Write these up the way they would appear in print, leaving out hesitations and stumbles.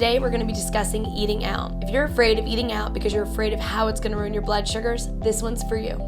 today we're going to be discussing eating out. If you're afraid of eating out because you're afraid of how it's going to ruin your blood sugars, this one's for you.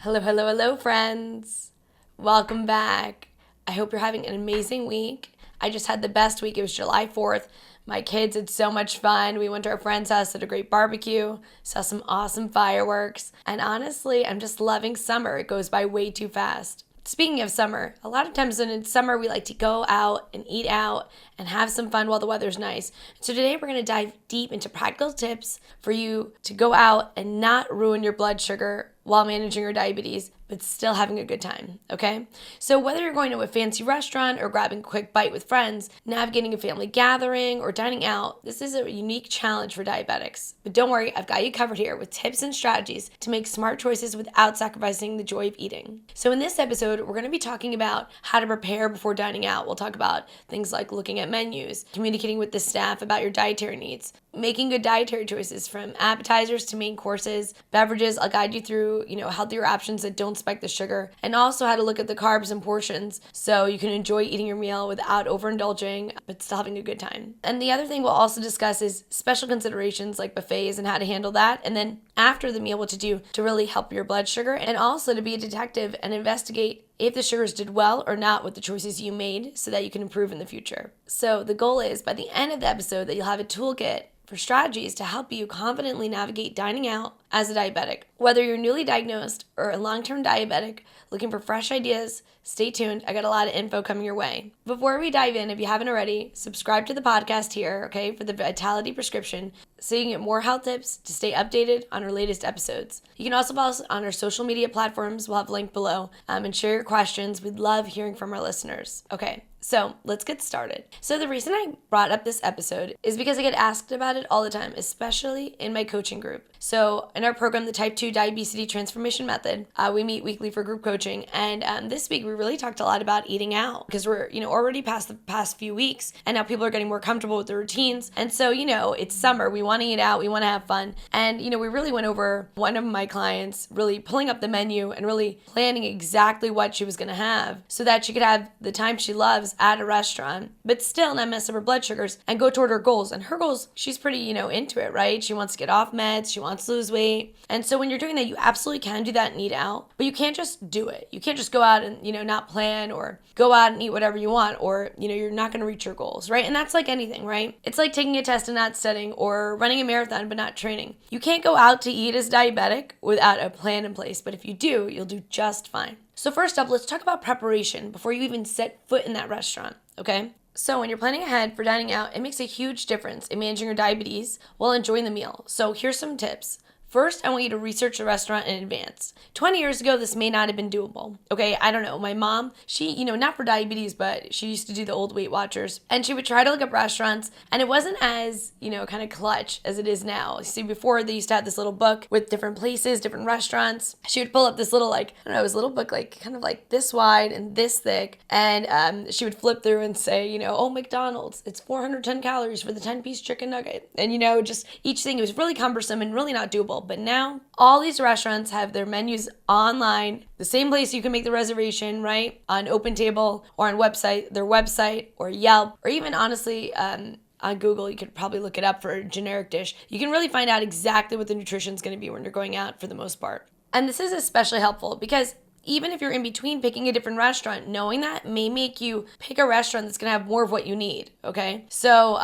Hello, friends. Welcome back. I hope you're having an amazing week. I just had the best week. It was July 4th. My kids had so much fun. We went to our friend's house, had a great barbecue, saw some awesome fireworks. And honestly, I'm just loving summer. It goes by way too fast. Speaking of summer, a lot of times in summer we like to go out and eat out and have some fun while the weather's nice. So today we're going to dive deep into practical tips for you to go out and not ruin your blood sugar while managing your diabetes, but still having a good time, okay? So whether you're going to a fancy restaurant or grabbing a quick bite with friends, navigating a family gathering, or dining out, this is a unique challenge for diabetics. But don't worry, I've got you covered here with tips and strategies to make smart choices without sacrificing the joy of eating. So in this episode, we're gonna be talking about how to prepare before dining out. We'll talk about things like looking at menus, communicating with the staff about your dietary needs, making good dietary choices from appetizers to main courses, beverages. I'll guide you through, healthier options that don't spike the sugar, and also how to look at the carbs and portions so you can enjoy eating your meal without overindulging, but still having a good time. And the other thing we'll also discuss is special considerations like buffets and how to handle that. And then after the meal, what to do to really help your blood sugar, and also to be a detective and investigate if the sugars did well or not with the choices you made so that you can improve in the future. So the goal is by the end of the episode that you'll have a toolkit for strategies to help you confidently navigate dining out as a diabetic. Whether you're newly diagnosed or a long-term diabetic looking for fresh ideas, stay tuned. I got a lot of info coming your way. Before we dive in, if you haven't already, subscribe to the podcast here, okay, for the Vitality prescription so you can get more health tips to stay updated on our latest episodes. You can also follow us on our social media platforms. We'll have a link below, and share your questions. We'd love hearing from our listeners. Okay, so let's get started. So the reason I brought up this episode is because I get asked about it all the time, especially in my coaching group. So in our program, the Type 2 Diabetes Transformation Method, we meet weekly for group coaching. And this week, we really talked a lot about eating out because we're, already past the past few weeks. And now people are getting more comfortable with their routines. And so, it's summer. We want to eat out. We want to have fun. And, we really went over one of my clients really pulling up the menu and really planning exactly what she was going to have so that she could have the time she loves at a restaurant, but still not mess up her blood sugars and go toward her goals. And her goals, she's pretty, into it, right? She wants to get off meds. She wants to lose weight. And so when you're doing that, you absolutely can do that and eat out, but you can't just do it. You can't just go out and, not plan or go out and eat whatever you want, or, you're not going to reach your goals, right? And that's like anything, right? It's like taking a test and not studying, or running a marathon but not training. You can't go out to eat as diabetic without a plan in place, but if you do, you'll do just fine. So first up, let's talk about preparation before you even set foot in that restaurant, okay? So when you're planning ahead for dining out, it makes a huge difference in managing your diabetes while enjoying the meal. So here's some tips. First, I want you to research the restaurant in advance. 20 years ago, this may not have been doable. Okay, I don't know. My mom, she, not for diabetes, but she used to do the old Weight Watchers. And she would try to look up restaurants, and it wasn't as, kind of clutch as it is now. See, before they used to have this little book with different places, different restaurants. She would pull up this little, it was a little book, kind of like this wide and this thick. And she would flip through and say, oh, McDonald's, it's 410 calories for the 10-piece chicken nugget. And, just each thing, it was really cumbersome and really not doable. But now all these restaurants have their menus online, the same place you can make the reservation, right? On OpenTable or on their website or Yelp, or even honestly, on Google, you could probably look it up for a generic dish. You can really find out exactly what the nutrition is going to be when you're going out for the most part. And this is especially helpful because even if you're in between picking a different restaurant, knowing that may make you pick a restaurant that's going to have more of what you need, okay? So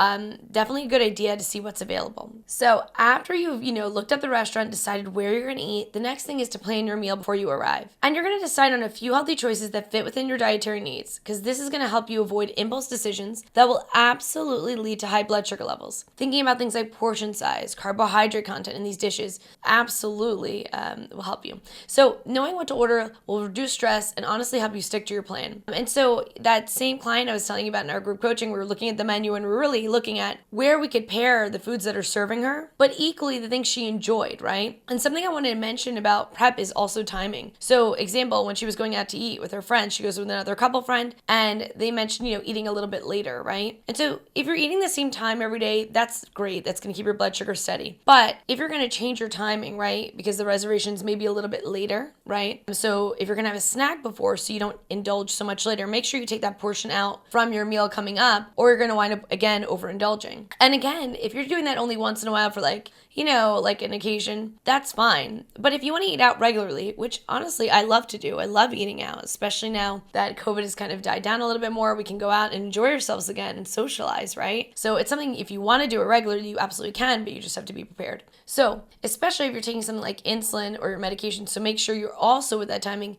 definitely a good idea to see what's available. So after you've, looked up the restaurant, decided where you're going to eat, the next thing is to plan your meal before you arrive. And you're going to decide on a few healthy choices that fit within your dietary needs, because this is going to help you avoid impulse decisions that will absolutely lead to high blood sugar levels. Thinking about things like portion size, carbohydrate content in these dishes absolutely will help you. So knowing what to order will reduce stress and honestly help you stick to your plan. And so that same client I was telling you about in our group coaching, we were looking at the menu and we were really looking at where we could pair the foods that are serving her, but equally the things she enjoyed, right? And something I wanted to mention about prep is also timing. So example, when she was going out to eat with her friends, she goes with another couple friend and they mentioned, eating a little bit later, right? And so if you're eating the same time every day, that's great. That's going to keep your blood sugar steady. But if you're going to change your timing, right? Because the reservations may be a little bit later, right? So if you're gonna have a snack before so you don't indulge so much later, make sure you take that portion out from your meal coming up, or you're gonna wind up again overindulging. And again, if you're doing that only once in a while for like an occasion, that's fine. But if you want to eat out regularly, which honestly I love to do, I love eating out, especially now that COVID has kind of died down a little bit more, we can go out and enjoy ourselves again and socialize, right? So it's something, if you want to do it regularly, you absolutely can, but you just have to be prepared. So especially if you're taking something like insulin or your medication, so make sure you're also with that timing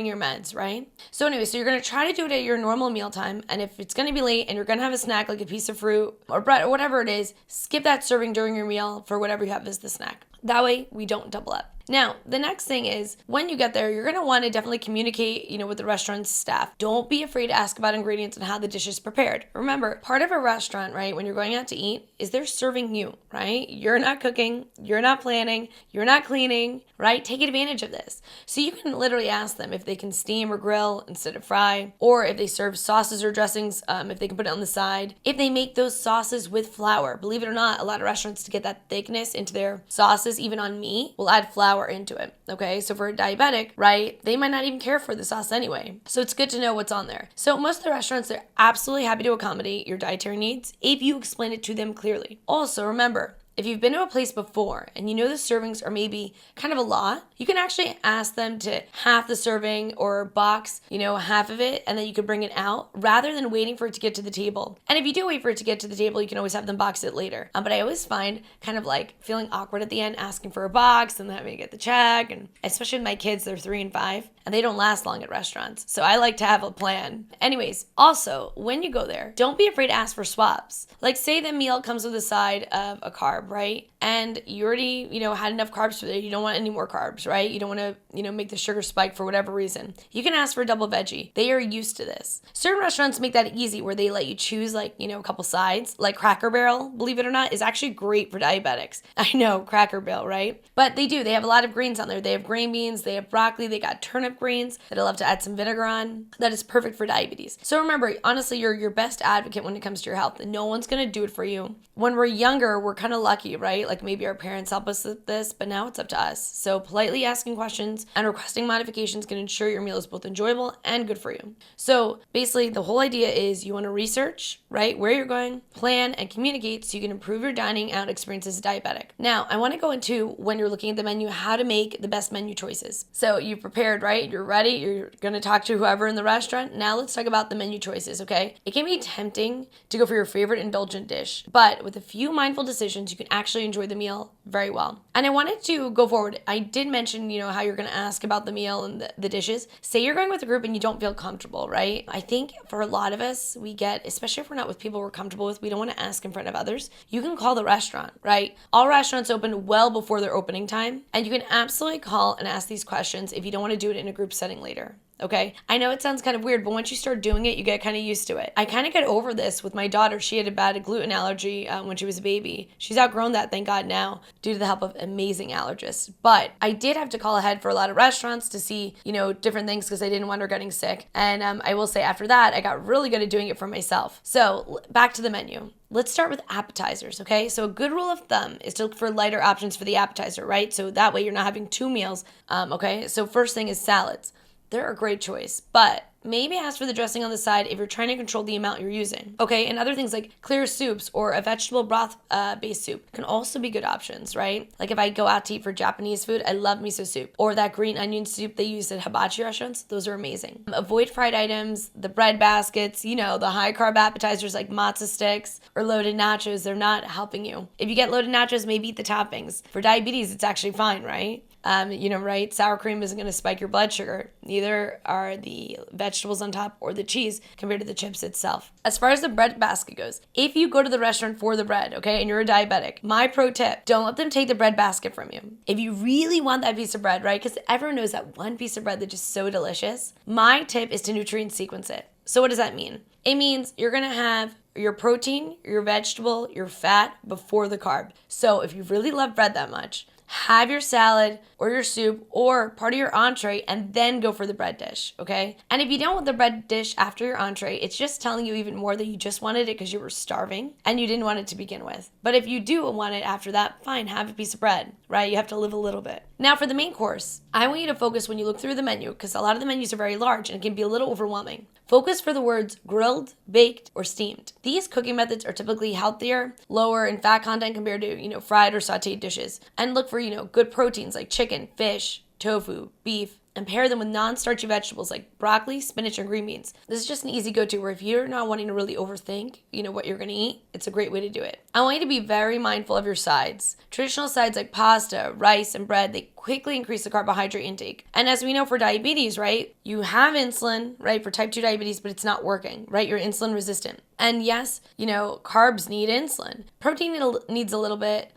your meds, right? So anyway, so you're going to try to do it at your normal meal time. And if it's going to be late and you're going to have a snack like a piece of fruit or bread or whatever it is, skip that serving during your meal for whatever you have as the snack. That way we don't double up. Now, the next thing is when you get there, you're going to want to definitely communicate, with the restaurant's staff. Don't be afraid to ask about ingredients and how the dish is prepared. Remember, part of a restaurant, right, when you're going out to eat, is they're serving you, right? You're not cooking, you're not planning, you're not cleaning, right? Take advantage of this. So you can literally ask them if they can steam or grill instead of fry, or if they serve sauces or dressings, if they can put it on the side. If they make those sauces with flour, believe it or not, a lot of restaurants, to get that thickness into their sauces, even on meat, will add flour into it. Okay, so for a diabetic, right, they might not even care for the sauce anyway. So it's good to know what's on there. So most of the restaurants, they're absolutely happy to accommodate your dietary needs if you explain it to them clearly. Also, remember, if you've been to a place before and you know the servings are maybe kind of a lot, you can actually ask them to half the serving or box, half of it, and then you could bring it out rather than waiting for it to get to the table. And if you do wait for it to get to the table, you can always have them box it later. But I always find kind of like feeling awkward at the end, asking for a box and then having to get the check. And especially with my kids, they're 3 and 5, and they don't last long at restaurants. So I like to have a plan. Anyways, also, when you go there, don't be afraid to ask for swaps. Like say the meal comes with a side of a carb, right? And you already, had enough carbs for it. You don't want any more carbs, right? You don't want to, make the sugar spike for whatever reason. You can ask for a double veggie. They are used to this. Certain restaurants make that easy where they let you choose a couple sides. Like Cracker Barrel, believe it or not, is actually great for diabetics. I know, Cracker Barrel, right? But they do. They have a lot of greens on there. They have green beans, they have broccoli, they got turnip greens that I love to add some vinegar on. That is perfect for diabetes. So remember, honestly, you're your best advocate when it comes to your health, and no one's going to do it for you. When we're younger, we're kind of lucky, right? Like maybe our parents help us with this, but now it's up to us. So politely asking questions and requesting modifications can ensure your meal is both enjoyable and good for you. So basically the whole idea is you want to research, right, where you're going, plan, and communicate so you can improve your dining out experience as a diabetic. Now, I want to go into, when you're looking at the menu, how to make the best menu choices. So you've prepared, right? You're ready. You're going to talk to whoever in the restaurant. Now let's talk about the menu choices, okay? It can be tempting to go for your favorite indulgent dish, but with a few mindful decisions, you can actually enjoy the meal very well. And I wanted to go forward. I did mention, how you're going to ask about the meal and the dishes. Say you're going with a group and you don't feel comfortable, right? I think for a lot of us, we get, especially if we're not with people we're comfortable with, we don't want to ask in front of others. You can call the restaurant, right? All restaurants open well before their opening time, and you can absolutely call and ask these questions if you don't want to do it in a group setting later. Okay, I know it sounds kind of weird, but once you start doing it, you get kind of used to it. I kind of get over this with my daughter. She had a bad gluten allergy when she was a baby. She's outgrown that, thank God, now, due to the help of amazing allergists. But I did have to call ahead for a lot of restaurants to see, different things because I didn't want her getting sick. And I will say after that, I got really good at doing it for myself. So back to the menu. Let's start with appetizers, okay? So a good rule of thumb is to look for lighter options for the appetizer, right? So that way you're not having 2 meals, okay? So first thing is salads. They're a great choice, but maybe ask for the dressing on the side if you're trying to control the amount you're using. Okay, and other things like clear soups or a vegetable broth based soup can also be good options, right? Like if I go out to eat for Japanese food, I love miso soup, or that green onion soup they use at hibachi restaurants. Those are amazing. Avoid fried items, the bread baskets, the high carb appetizers like matzo sticks or loaded nachos. They're not helping you. If you get loaded nachos, maybe eat the toppings. For diabetes, it's actually fine, right? Right? Sour cream isn't going to spike your blood sugar. Neither are the vegetables on top or the cheese compared to the chips itself. As far as the bread basket goes, if you go to the restaurant for the bread, okay, and you're a diabetic, my pro tip, don't let them take the bread basket from you. If you really want that piece of bread, right, because everyone knows that one piece of bread that's just so delicious, my tip is to nutrient sequence it. So what does that mean? It means you're going to have your protein, your vegetable, your fat before the carb. So if you really love bread that much, have your salad or your soup or part of your entree and then go for the bread dish, okay? And if you don't want the bread dish after your entree, it's just telling you even more that you just wanted it because you were starving and you didn't want it to begin with. But if you do want it after that, fine, have a piece of bread, right? You have to live a little bit. Now for the main course, I want you to focus when you look through the menu, because a lot of the menus are very large and it can be a little overwhelming. Focus for the words grilled, baked, or steamed. These cooking methods are typically healthier, lower in fat content compared to, fried or sauteed dishes. And look for, good proteins like chicken, fish, tofu, beef, and pair them with non-starchy vegetables like broccoli, spinach, and green beans. This is just an easy go-to where if you're not wanting to really overthink, what you're going to eat, it's a great way to do it. I want you to be very mindful of your sides. Traditional sides like pasta, rice, and bread, they quickly increase the carbohydrate intake. And as we know for diabetes, right, you have insulin, right, for type 2 diabetes, but it's not working, right? You're insulin resistant. And yes, carbs need insulin. Protein needs a little bit,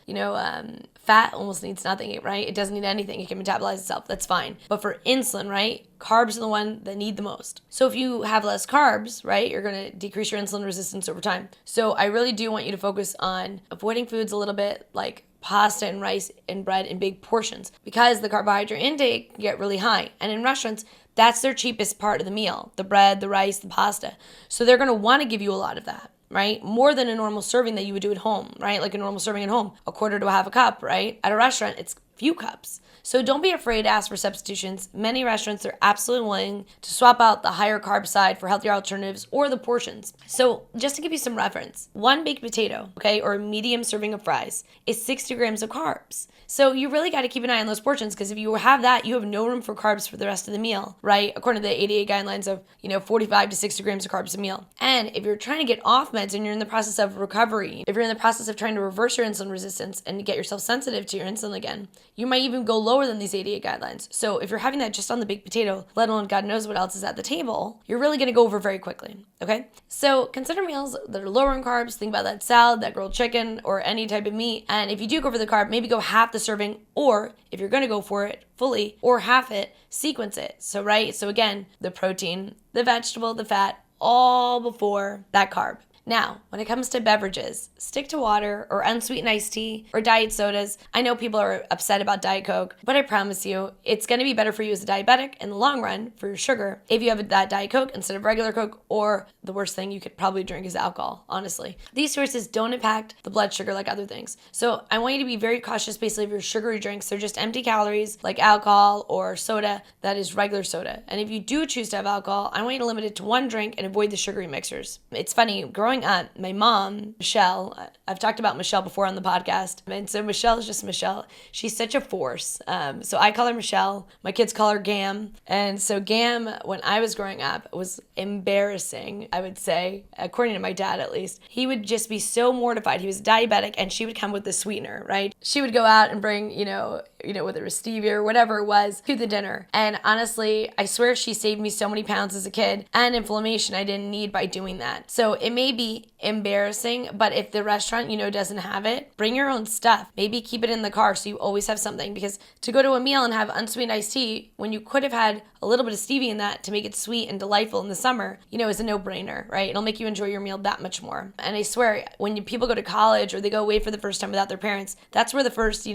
fat almost needs nothing, right? It doesn't need anything. It can metabolize itself. That's fine. But for insulin, right, carbs are the one that need the most. So if you have less carbs, right, you're going to decrease your insulin resistance over time. So I really do want you to focus on avoiding foods a little bit like pasta and rice and bread in big portions because the carbohydrate intake can get really high. And in restaurants, that's their cheapest part of the meal, the bread, the rice, the pasta. So they're going to want to give you a lot of that, right? More than a normal serving that you would do at home, right? Like a normal serving at home, a quarter to a half a cup, right? At a restaurant, it's few cups. So don't be afraid to ask for substitutions. Many restaurants are absolutely willing to swap out the higher carb side for healthier alternatives or the portions. So just to give you some reference, one baked potato, okay, or a medium serving of fries is 60 grams of carbs. So you really got to keep an eye on those portions because if you have that, you have no room for carbs for the rest of the meal, right? According to the ADA guidelines of, 45 to 60 grams of carbs a meal. And if you're trying to get off meds and you're in the process of recovery, if you're in the process of trying to reverse your insulin resistance and get yourself sensitive to your insulin again, you might even go lower than these ADA guidelines. So if you're having that just on the baked potato, let alone God knows what else is at the table, you're really going to go over very quickly, okay? So consider meals that are lower in carbs. Think about that salad, that grilled chicken, or any type of meat. And if you do go for the carb, maybe go half the serving, or if you're going to go for it fully or half it, sequence it. So, right? So again, the protein, the vegetable, the fat, all before that carb. Now, when it comes to beverages, stick to water or unsweetened iced tea or diet sodas. I know people are upset about Diet Coke, but I promise you, it's going to be better for you as a diabetic in the long run for your sugar if you have that Diet Coke instead of regular Coke, or the worst thing you could probably drink is alcohol, honestly. These sources don't impact the blood sugar like other things. So I want you to be very cautious basically of your sugary drinks. They're just empty calories like alcohol or soda that is regular soda. And if you do choose to have alcohol, I want you to limit it to one drink and avoid the sugary mixers. It's funny, growing up, my mom, Michelle, I've talked about Michelle before on the podcast, and so Michelle is just Michelle. She's such a force. So I call her Michelle. My kids call her Gam. And so Gam, when I was growing up, was embarrassing, I would say, according to my dad at least. He would just be so mortified. He was diabetic, and she would come with the sweetener, right? She would go out and bring, whether it was stevia or whatever it was, to the dinner. And honestly, I swear she saved me so many pounds as a kid and inflammation I didn't need by doing that. So it may be embarrassing, but if the restaurant, doesn't have it, bring your own stuff. Maybe keep it in the car so you always have something, because to go to a meal and have unsweetened iced tea when you could have had a little bit of stevia in that to make it sweet and delightful in the summer, is a no-brainer, right? It'll make you enjoy your meal that much more. And I swear, when people go to college or they go away for the first time without their parents, that's where the first,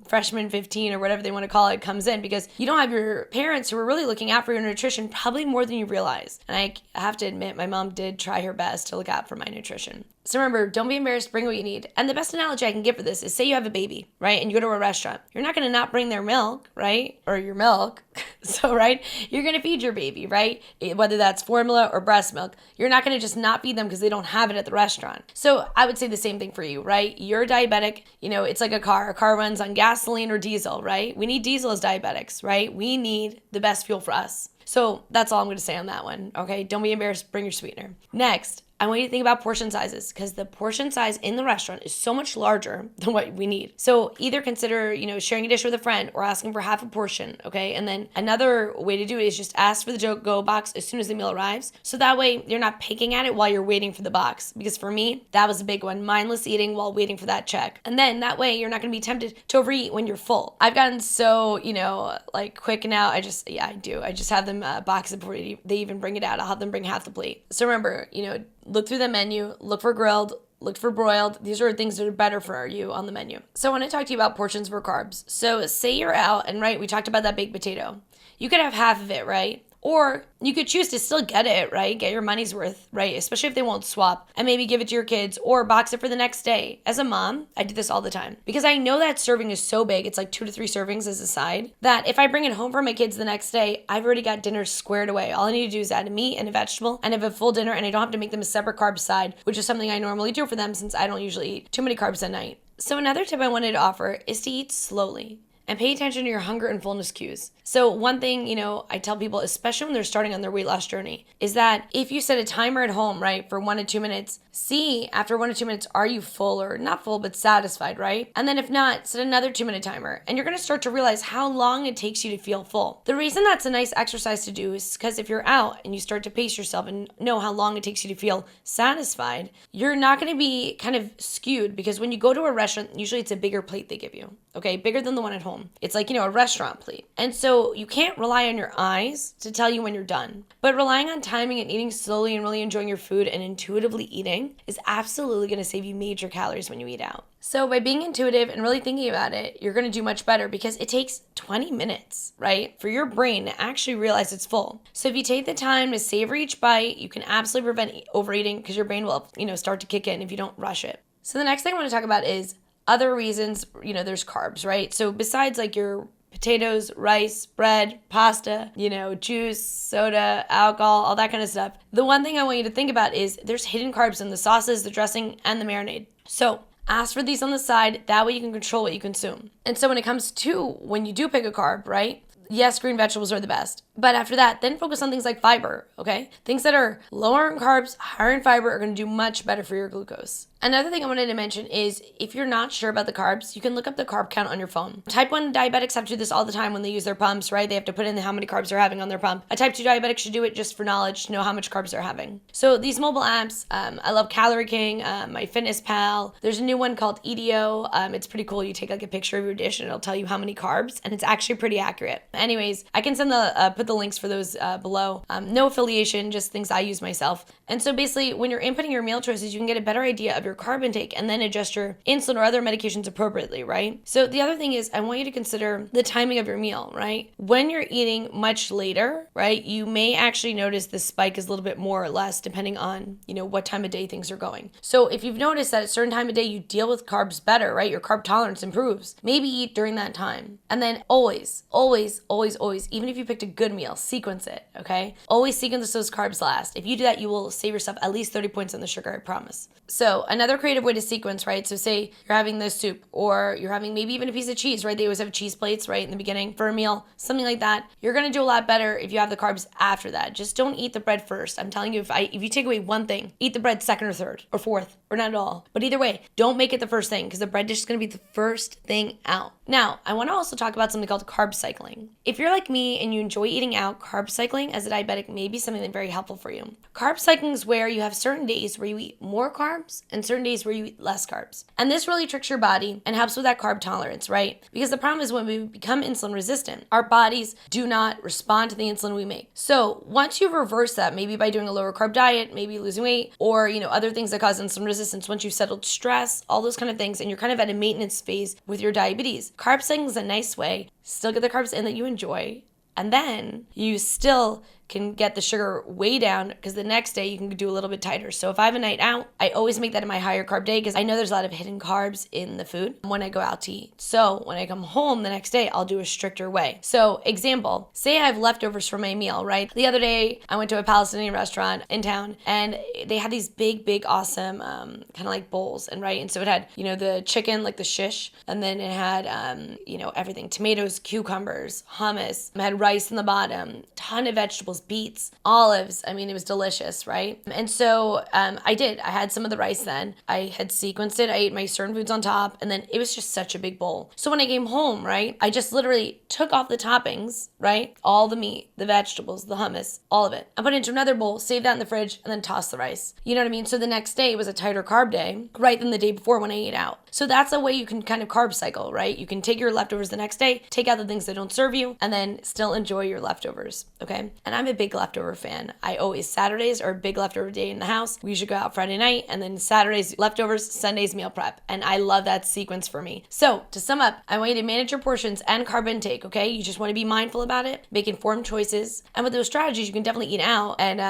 freshman 15 or whatever they want to call it comes in, because you don't have your parents who are really looking out for your nutrition probably more than you realize. And I have to admit, my mom did try her best to look out for my nutrition. So remember, don't be embarrassed, bring what you need. And the best analogy I can give for this is, say you have a baby, right? And you go to a restaurant. You're not going to not bring their milk, right? Or your milk. So, right? You're going to feed your baby, right? Whether that's formula or breast milk. You're not going to just not feed them because they don't have it at the restaurant. So I would say the same thing for you, right? You're diabetic. It's like a car. A car runs on gasoline or diesel, right? We need diesel as diabetics, right? We need the best fuel for us. So that's all I'm going to say on that one, okay? Don't be embarrassed. Bring your sweetener. Next, I want you to think about portion sizes, because the portion size in the restaurant is so much larger than what we need. So either consider, sharing a dish with a friend or asking for half a portion, okay? And then another way to do it is just ask for the to-go box as soon as the meal arrives. So that way you're not picking at it while you're waiting for the box. Because for me, that was a big one, mindless eating while waiting for that check. And then that way you're not going to be tempted to overeat when you're full. I've gotten so, quick now. I do. I just have them box it before they even bring it out. I'll have them bring half the plate. So remember, look through the menu, look for grilled, looked for broiled. These are things that are better for you on the menu. So I want to talk to you about portions for carbs. So say you're out and right, we talked about that baked potato. You could have half of it, right? Or you could choose to still get it, right? Get your money's worth, right? Especially if they won't swap, and maybe give it to your kids or box it for the next day. As a mom, I do this all the time because I know that serving is so big. It's like 2 to 3 servings as a side that if I bring it home for my kids the next day, I've already got dinner squared away. All I need to do is add a meat and a vegetable and have a full dinner, and I don't have to make them a separate carb side, which is something I normally do for them since I don't usually eat too many carbs at night. So another tip I wanted to offer is to eat slowly and pay attention to your hunger and fullness cues. So one thing, I tell people, especially when they're starting on their weight loss journey, is that if you set a timer at home, right, for 1 to 2 minutes, see after 1 to 2 minutes, are you full or not full, but satisfied, right? And then if not, set another 2-minute timer. And you're going to start to realize how long it takes you to feel full. The reason that's a nice exercise to do is because if you're out and you start to pace yourself and know how long it takes you to feel satisfied, you're not going to be kind of skewed, because when you go to a restaurant, usually it's a bigger plate they give you, okay? Bigger than the one at home. It's like, a restaurant plate. And so you can't rely on your eyes to tell you when you're done. But relying on timing and eating slowly and really enjoying your food and intuitively eating is absolutely going to save you major calories when you eat out. So by being intuitive and really thinking about it, you're going to do much better, because it takes 20 minutes, right, for your brain to actually realize it's full. So if you take the time to savor each bite, you can absolutely prevent overeating, because your brain will, start to kick in if you don't rush it. So the next thing I want to talk about is other reasons, there's carbs, right? So besides like your potatoes, rice, bread, pasta, juice, soda, alcohol, all that kind of stuff, the one thing I want you to think about is there's hidden carbs in the sauces, the dressing, and the marinade. So ask for these on the side. That way you can control what you consume. And so when it comes to when you do pick a carb, right? Yes, green vegetables are the best. But after that, then focus on things like fiber, okay? Things that are lower in carbs, higher in fiber are going to do much better for your glucose. Another thing I wanted to mention is if you're not sure about the carbs, you can look up the carb count on your phone. Type 1 diabetics have to do this all the time when they use their pumps, right? They have to put in how many carbs they're having on their pump. A type 2 diabetic should do it just for knowledge, to know how much carbs they're having. So these mobile apps, I love Calorie King, MyFitnessPal. There's a new one called EDO. It's pretty cool. You take like a picture of your dish and it'll tell you how many carbs, and it's actually pretty accurate. Anyways, I can send put the links for those below. No affiliation, just things I use myself. And so basically, when you're inputting your meal choices, you can get a better idea of your carb intake and then adjust your insulin or other medications appropriately, right? So the other thing is I want you to consider the timing of your meal, right? When you're eating much later, right, you may actually notice the spike is a little bit more or less depending on, what time of day things are going. So if you've noticed that at a certain time of day you deal with carbs better, right, your carb tolerance improves, maybe eat during that time. And then always, even if you picked a good meal, sequence it, okay? Always sequence those carbs last. If you do that, you will save yourself at least 30 points on the sugar, I promise. So another creative way to sequence, right? So say you're having this soup, or you're having maybe even a piece of cheese, right? They always have cheese plates, right, in the beginning for a meal, something like that. You're going to do a lot better if you have the carbs after that. Just don't eat the bread first. I'm telling you, if you take away one thing, eat the bread second or third or fourth, or not at all. But either way, don't make it the first thing, because the bread dish is going to be the first thing out. Now, I want to also talk about something called carb cycling. If you're like me and you enjoy eating out, carb cycling as a diabetic may be something that's very helpful for you. Carb cycling is where you have certain days where you eat more carbs and certain days where you eat less carbs. And this really tricks your body and helps with that carb tolerance, right? Because the problem is when we become insulin resistant, our bodies do not respond to the insulin we make. So once you reverse that, maybe by doing a lower carb diet, maybe losing weight, or other things that cause insulin resistance, once you've settled stress, all those kind of things, and you're kind of at a maintenance phase with your diabetes, carb cycling is a nice way, still get the carbs in that you enjoy, and then you still can get the sugar way down, because the next day you can do a little bit tighter. So if I have a night out, I always make that in my higher carb day, because I know there's a lot of hidden carbs in the food when I go out to eat. So when I come home the next day, I'll do a stricter way. So example, say I have leftovers from my meal, right? The other day I went to a Palestinian restaurant in town, and they had these big, awesome kind of like bowls, and right, and so it had the chicken, like the shish, and then it had everything: tomatoes, cucumbers, hummus. It had rice in the bottom, ton of vegetables, beets, olives. I mean, it was delicious, right? And so I had some of the rice then. I had sequenced it. I ate my certain foods on top, and then it was just such a big bowl. So when I came home, right, I just literally took off the toppings, right? All the meat, the vegetables, the hummus, all of it. I put it into another bowl, saved that in the fridge, and then tossed the rice. You know what I mean? So the next day was a tighter carb day, right, than the day before when I ate out. So that's a way you can kind of carb cycle, right? You can take your leftovers the next day, take out the things that don't serve you, and then still enjoy your leftovers, okay? And I'm a big leftover fan. Saturdays are a big leftover day in the house. We usually go out Friday night, and then Saturdays leftovers, Sundays meal prep. And I love that sequence for me. So to sum up, I want you to manage your portions and carb intake, okay? You just want to be mindful about it, make informed choices. And with those strategies, you can definitely eat out and,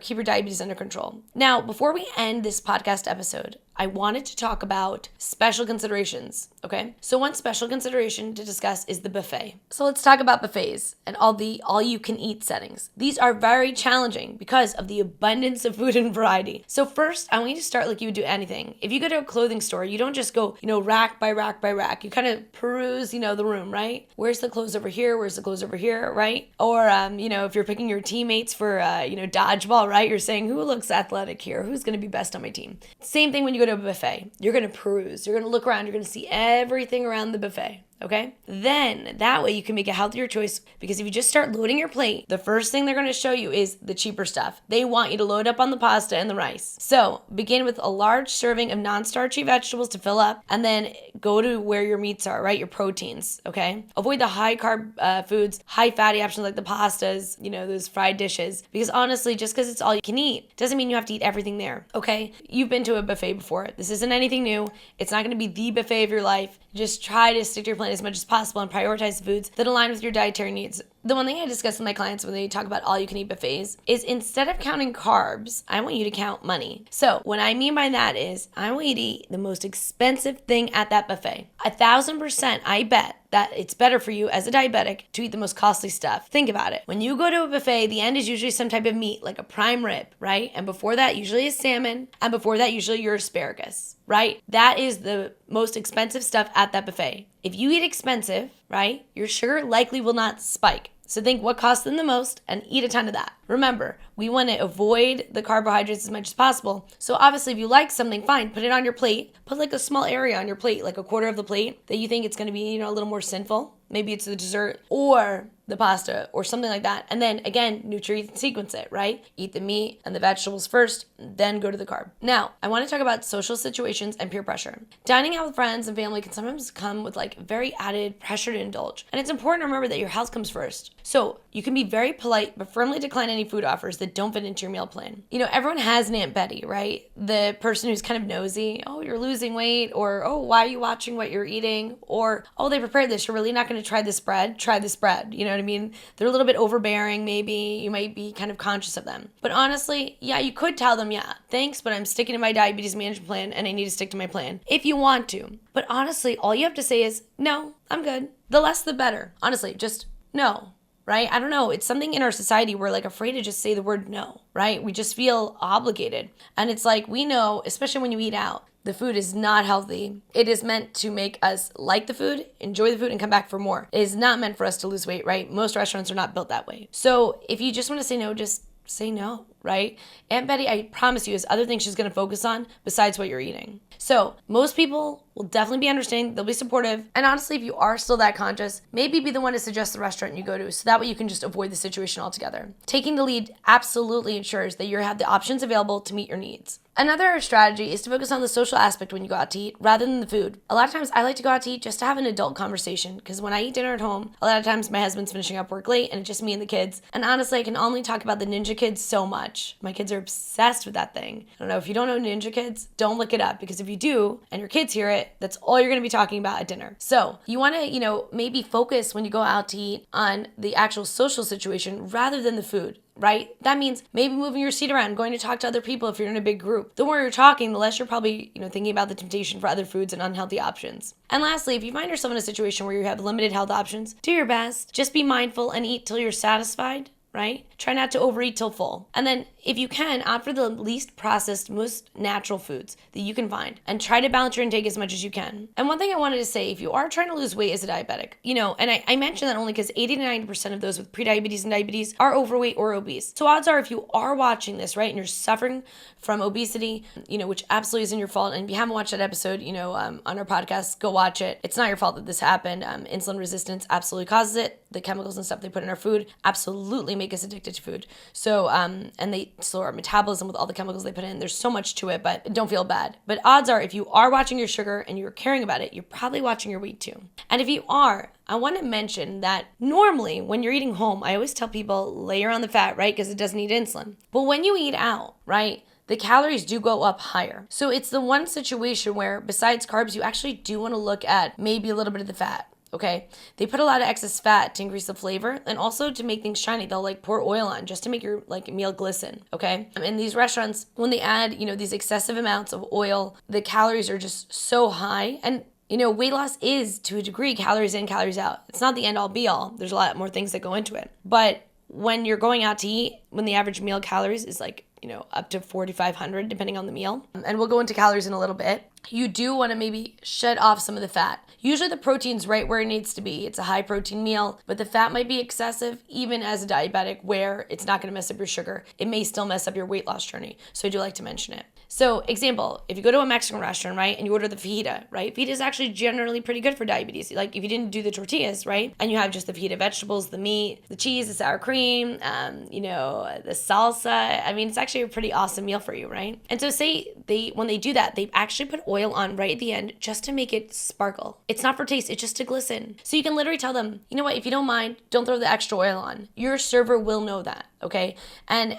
keep your diabetes under control. Now, before we end this podcast episode, I wanted to talk about special considerations, okay? So one special consideration to discuss is the buffet. So let's talk about buffets and all you can eat settings. These are very challenging because of the abundance of food and variety. So first, I want you to start like you would do anything. If you go to a clothing store, you don't just go, rack by rack by rack. You kind of peruse, the room, right? Where's the clothes over here? Where's the clothes over here, right? Or, if you're picking your teammates for, dodgeball, right? You're saying, who looks athletic here? Who's going to be best on my team? Same thing when you go to a buffet. You're going to peruse. You're going to look around. You're going to see everything around the buffet. Okay? Then that way you can make a healthier choice, because if you just start loading your plate, the first thing they're going to show you is the cheaper stuff. They want you to load up on the pasta and the rice. So begin with a large serving of non-starchy vegetables to fill up, and then go to where your meats are, right? Your proteins, okay? Avoid the high carb foods, high fatty options like the pastas, those fried dishes, because honestly, just because it's all you can eat doesn't mean you have to eat everything there, okay? You've been to a buffet before. This isn't anything new. It's not going to be the buffet of your life. Just try to stick to your plan as much as possible and prioritize the foods that align with your dietary needs. The one thing I discuss with my clients when they talk about all-you-can-eat buffets is, instead of counting carbs, I want you to count money. So what I mean by that is, I want you to eat the most expensive thing at that buffet. 1,000%, I bet that it's better for you as a diabetic to eat the most costly stuff. Think about it. When you go to a buffet, the end is usually some type of meat, like a prime rib, right? And before that, usually is salmon. And before that, usually your asparagus, right? That is the most expensive stuff at that buffet. If you eat expensive, right, your sugar likely will not spike. So think what costs them the most and eat a ton of that. Remember, we want to avoid the carbohydrates as much as possible. So obviously, if you like something, fine, put it on your plate. Put like a small area on your plate, like a quarter of the plate that you think it's going to be, a little more sinful. Maybe it's the dessert or the pasta or something like that. And then again, nutrient sequence it, right? Eat the meat and the vegetables first, then go to the carb. Now, I want to talk about social situations and peer pressure. Dining out with friends and family can sometimes come with like very added pressure to indulge. And it's important to remember that your health comes first. So you can be very polite, but firmly decline any food offers that don't fit into your meal plan. Everyone has an Aunt Betty, right? The person who's kind of nosy. Oh, you're losing weight. Or, oh, why are you watching what you're eating? Or, oh, they prepared this. You're really not going to try this bread? Try this bread. You know what I mean? They're a little bit overbearing, maybe. You might be kind of conscious of them. But honestly, yeah, you could tell them, yeah, thanks, but I'm sticking to my diabetes management plan and I need to stick to my plan if you want to. But honestly, all you have to say is, no, I'm good. The less the better. Honestly, just no. Right? I don't know. It's something in our society we're like afraid to just say the word no, right? We just feel obligated. And it's like, we know, especially when you eat out, the food is not healthy. It is meant to make us like the food, enjoy the food, and come back for more. It is not meant for us to lose weight, right? Most restaurants are not built that way. So if you just want to say no, just say no, right? Aunt Betty, I promise you, has other things she's going to focus on besides what you're eating. So most people will definitely be understanding. They'll be supportive. And honestly, if you are still that conscious, maybe be the one to suggest the restaurant you go to, so that way you can just avoid the situation altogether. Taking the lead absolutely ensures that you have the options available to meet your needs. Another strategy is to focus on the social aspect when you go out to eat rather than the food. A lot of times I like to go out to eat just to have an adult conversation, because when I eat dinner at home, a lot of times my husband's finishing up work late and it's just me and the kids. And honestly, I can only talk about the Ninja Kids so much. My kids are obsessed with that thing. I don't know, if you don't know Ninja Kids, don't look it up, because if you do and your kids hear it, that's all you're going to be talking about at dinner. So you want to, maybe focus when you go out to eat on the actual social situation rather than the food. Right? That means maybe moving your seat around, going to talk to other people if you're in a big group. The more you're talking, the less you're probably, thinking about the temptation for other foods and unhealthy options. And lastly, if you find yourself in a situation where you have limited health options, do your best. Just be mindful and eat till you're satisfied, right? Try not to overeat till full. And then if you can, opt for the least processed, most natural foods that you can find, and try to balance your intake as much as you can. And one thing I wanted to say, if you are trying to lose weight as a diabetic, and I mention that only because 80 to 90% of those with prediabetes and diabetes are overweight or obese. So odds are, if you are watching this, right, and you're suffering from obesity, which absolutely isn't your fault, and if you haven't watched that episode, on our podcast, go watch it. It's not your fault that this happened. Insulin resistance absolutely causes it. The chemicals and stuff they put in our food absolutely make us addicted to food. So, and slow our metabolism with all the chemicals they put in. There's so much to it, but don't feel bad. But odds are, if you are watching your sugar and you're caring about it, you're probably watching your weight too. And if you are, I want to mention that normally when you're eating home, I always tell people layer on the fat, right? Because it doesn't need insulin. But when you eat out, right, the calories do go up higher. So it's the one situation where besides carbs, you actually do want to look at maybe a little bit of the fat. Okay, they put a lot of excess fat to increase the flavor and also to make things shiny. They'll like pour oil on just to make your like meal glisten. Okay, in these restaurants, when they add, these excessive amounts of oil, the calories are just so high. And weight loss is to a degree calories in, calories out. It's not the end all be all. There's a lot more things that go into it. But when you're going out to eat, when the average meal calories is like, up to 4,500 depending on the meal. And we'll go into calories in a little bit. You do want to maybe shed off some of the fat. Usually the protein's right where it needs to be. It's a high protein meal, but the fat might be excessive even as a diabetic where it's not going to mess up your sugar. It may still mess up your weight loss journey. So I do like to mention it. So example, if you go to a Mexican restaurant, right, and you order the fajita, right? Fajita is actually generally pretty good for diabetes. Like if you didn't do the tortillas, right, and you have just the fajita vegetables, the meat, the cheese, the sour cream, the salsa. I mean, it's actually a pretty awesome meal for you, right? And so say when they do that, they actually put oil on right at the end just to make it sparkle. It's not for taste, it's just to glisten. So you can literally tell them, you know what, if you don't mind, don't throw the extra oil on. Your server will know that. Okay. And,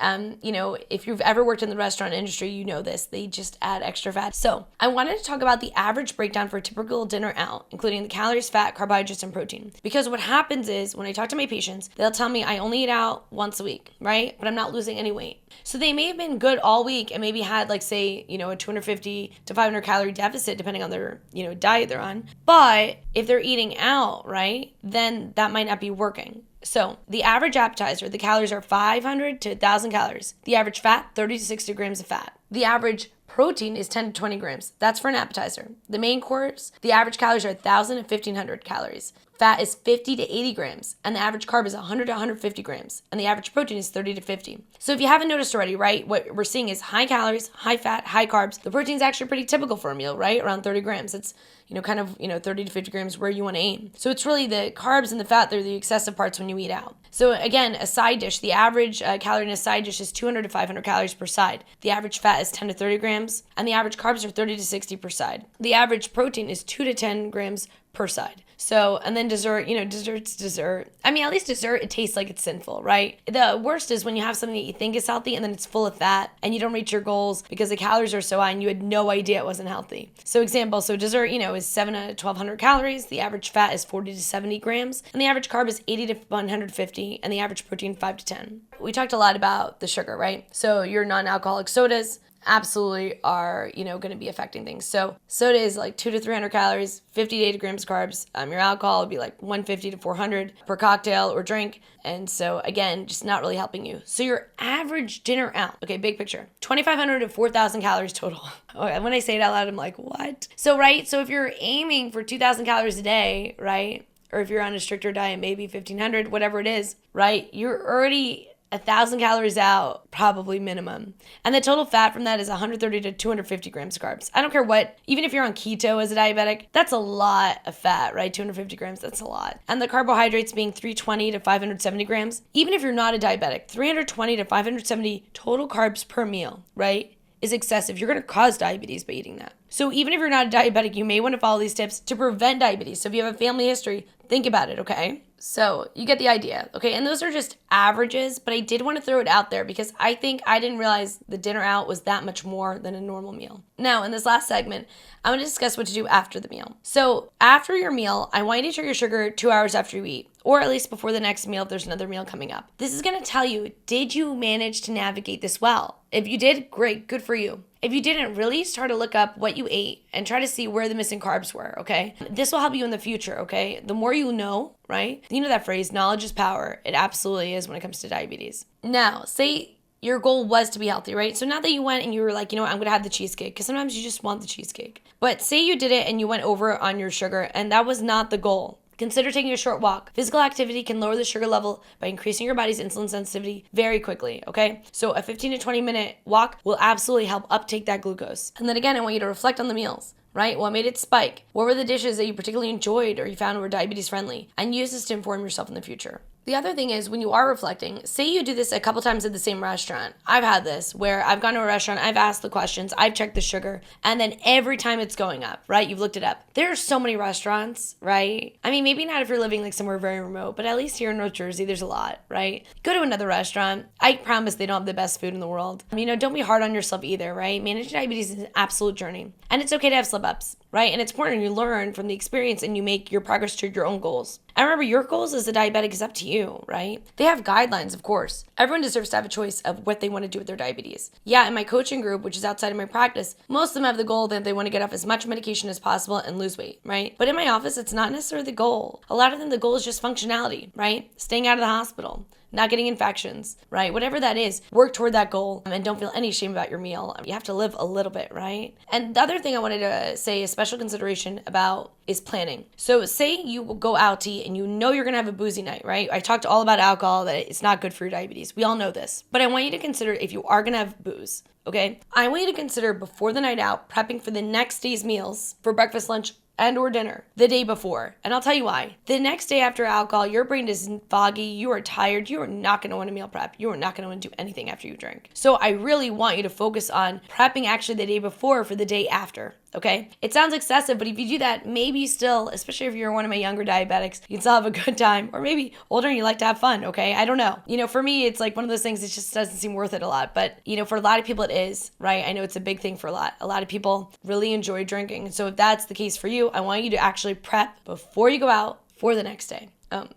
if you've ever worked in the restaurant industry, you know this, they just add extra fat. So I wanted to talk about the average breakdown for a typical dinner out, including the calories, fat, carbohydrates, and protein. Because what happens is when I talk to my patients, they'll tell me I only eat out once a week, right? But I'm not losing any weight. So they may have been good all week and maybe had like, say, a 250 to 500 calorie deficit depending on their, diet they're on. But if they're eating out, right, then that might not be working. So the average appetizer, the calories are 500 to 1,000 calories. The average fat, 30 to 60 grams of fat. The average protein is 10 to 20 grams. That's for an appetizer. The main course, the average calories are 1,000 to 1,500 calories. Fat is 50 to 80 grams, and the average carb is 100 to 150 grams, and the average protein is 30 to 50. So if you haven't noticed already, right, what we're seeing is high calories, high fat, high carbs. The protein is actually pretty typical for a meal, right? Around 30 grams. It's 30 to 50 grams where you want to aim. So it's really the carbs and the fat, they're the excessive parts when you eat out. So again, a side dish, the average calorie in a side dish is 200 to 500 calories per side. The average fat is 10 to 30 grams, and the average carbs are 30 to 60 per side. The average protein is 2 to 10 grams per side. So, and then dessert, dessert's dessert. I mean, at least dessert, it tastes like it's sinful, right? The worst is when you have something that you think is healthy and then it's full of fat and you don't reach your goals because the calories are so high and you had no idea it wasn't healthy. So dessert, is 7 to 1,200 calories. The average fat is 40 to 70 grams. And the average carb is 80 to 150. And the average protein, 5 to 10. We talked a lot about the sugar, right? So your non-alcoholic sodas absolutely are, going to be affecting things. So soda is like 200 to 300 calories, 50 to 80 grams carbs. Your alcohol would be like 150 to 400 per cocktail or drink. And so again, just not really helping you. So your average dinner out, okay, big picture, 2,500 to 4,000 calories total. Okay, when I say it out loud, I'm like, what? So if you're aiming for 2,000 calories a day, right? Or if you're on a stricter diet, maybe 1,500, whatever it is, right? You're already 1,000 calories out, probably minimum. And the total fat from that is 130 to 250 grams of carbs. I don't care what, even if you're on keto as a diabetic, that's a lot of fat, right? 250 grams, that's a lot. And the carbohydrates being 320 to 570 grams. Even if you're not a diabetic, 320 to 570 total carbs per meal, right, is excessive. You're going to cause diabetes by eating that. So even if you're not a diabetic, you may want to follow these tips to prevent diabetes. So if you have a family history, think about it, okay? So you get the idea, okay? And those are just averages, but I did want to throw it out there because I didn't realize the dinner out was that much more than a normal meal. Now, in this last segment, I'm going to discuss what to do after the meal. So after your meal, I want you to check your sugar 2 hours after you eat, or at least before the next meal if there's another meal coming up. This is going to tell you, did you manage to navigate this well? If you did, great, good for you. If you didn't, really start to look up what you ate and try to see where the missing carbs were, okay? This will help you in the future, okay? The more you know, right? You know that phrase, knowledge is power. It absolutely is when it comes to diabetes. Now, say your goal was to be healthy, right? So not that you went and you were like, I'm going to have the cheesecake, because sometimes you just want the cheesecake. But say you did it and you went over on your sugar and that was not the goal. Consider taking a short walk. Physical activity can lower the sugar level by increasing your body's insulin sensitivity very quickly, okay? So a 15 to 20 minute walk will absolutely help uptake that glucose. And then again, I want you to reflect on the meals, right? What made it spike? What were the dishes that you particularly enjoyed or you found were diabetes friendly? And use this to inform yourself in the future. The other thing is when you are reflecting, say you do this a couple times at the same restaurant. I've had this where I've gone to a restaurant, I've asked the questions, I've checked the sugar, and then every time it's going up, right? You've looked it up. There are so many restaurants, right? I mean, maybe not if you're living like somewhere very remote, but at least here in North Jersey, there's a lot, right? Go to another restaurant. I promise they don't have the best food in the world. Don't be hard on yourself either, right? Managing diabetes is an absolute journey. And it's okay to have slip ups, right? And it's important you learn from the experience and you make your progress toward your own goals. And remember, your goals as a diabetic is up to you, right? They have guidelines, of course. Everyone deserves to have a choice of what they want to do with their diabetes. Yeah, in my coaching group, which is outside of my practice, most of them have the goal that they want to get off as much medication as possible and lose weight, right? But in my office, it's not necessarily the goal. A lot of them, the goal is just functionality, right? Staying out of the hospital, not getting infections, right? Whatever that is, work toward that goal and don't feel any shame about your meal. You have to live a little bit, right? And the other thing I wanted to say a special consideration about is planning. So say you go out to eat and you know you're gonna have a boozy night, right? I talked all about alcohol, that it's not good for your diabetes. We all know this. But I want you to consider if you are gonna have booze, okay? I want you to consider before the night out, prepping for the next day's meals for breakfast, lunch, and or dinner the day before. And I'll tell you why. The next day after alcohol, your brain is foggy, you are tired, you are not going to want to meal prep. You are not going to want to do anything after you drink. So I really want you to focus on prepping actually the day before for the day after. Okay? It sounds excessive, but if you do that, maybe still, especially if you're one of my younger diabetics, you can still have a good time. Or maybe older and you like to have fun, okay? I don't know. For me, it's like one of those things that just doesn't seem worth it a lot. But, for a lot of people it is, right? I know it's a big thing for a lot. A lot of people really enjoy drinking. So if that's the case for you, I want you to actually prep before you go out for the next day.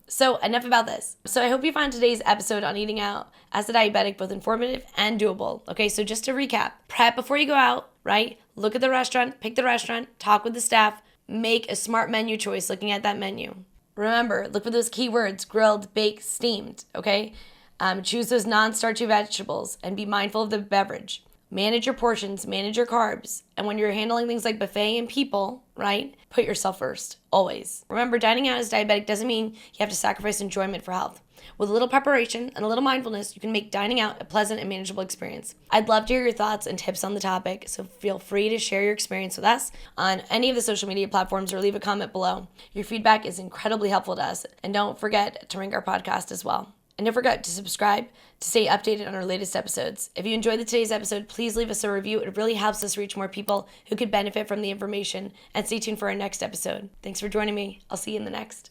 So enough about this. So I hope you find today's episode on eating out as a diabetic both informative and doable. Okay, so just to recap, prep before you go out, right? Look at the restaurant, pick the restaurant, talk with the staff, make a smart menu choice looking at that menu. Remember, look for those keywords: grilled, baked, steamed, okay? Choose those non-starchy vegetables and be mindful of the beverage. Manage your portions, manage your carbs. And when you're handling things like buffet and people, right, put yourself first, always. Remember, dining out as diabetic doesn't mean you have to sacrifice enjoyment for health. With a little preparation and a little mindfulness, you can make dining out a pleasant and manageable experience. I'd love to hear your thoughts and tips on the topic, so feel free to share your experience with us on any of the social media platforms or leave a comment below. Your feedback is incredibly helpful to us. And don't forget to rank our podcast as well. And don't forget to subscribe to stay updated on our latest episodes. If you enjoyed today's episode, please leave us a review. It really helps us reach more people who could benefit from the information. And stay tuned for our next episode. Thanks for joining me. I'll see you in the next.